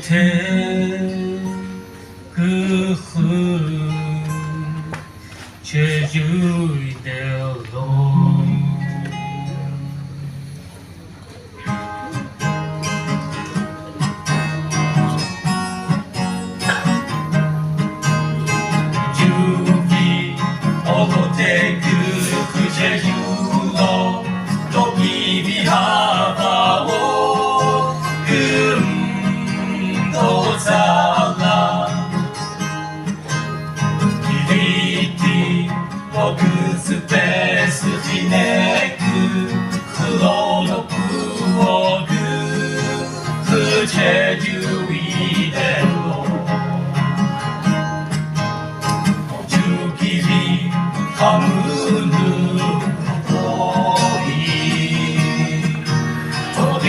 곁에 그흠 제주대로 주기 어도대 그 제주도 도기 비하바오 금도 살라 기리티 그 스페이스 히네크 클로노 부어그 그 제주 이대로 주길이 가문으로 보이 도리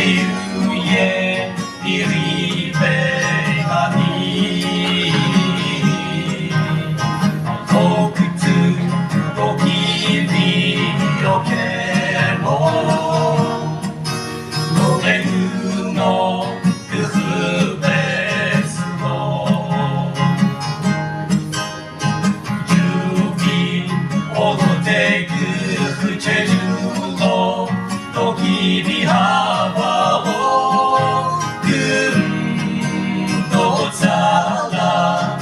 위에 이리 배가니 제주도 도기 비하바오 금도 살라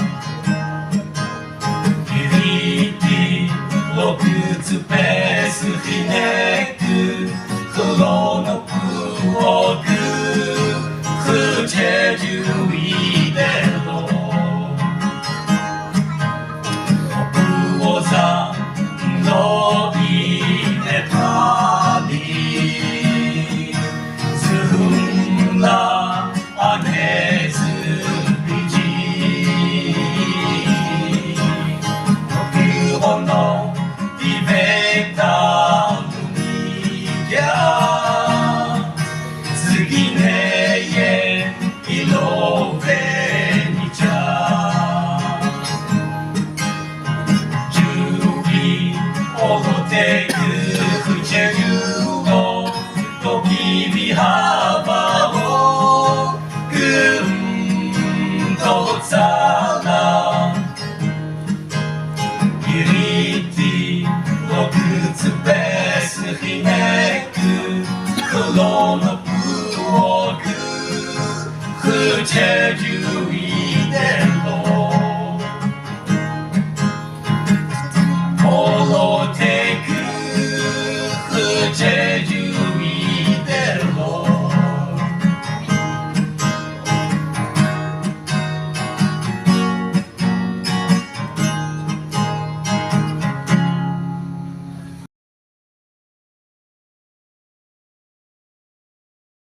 기리티 로크츠 베스 히네크 클로노 부어그 그 제주 이대로 부어사 너비 파리 스흠라 안에 스비지 그 건너 디베타 누니야 스기네에 일로베니자 주비 오도대 그 제주도 도기 비하바오 금도 살라 기리티 로크츠 베스 히네크 클로노 부어그 그 제주 이대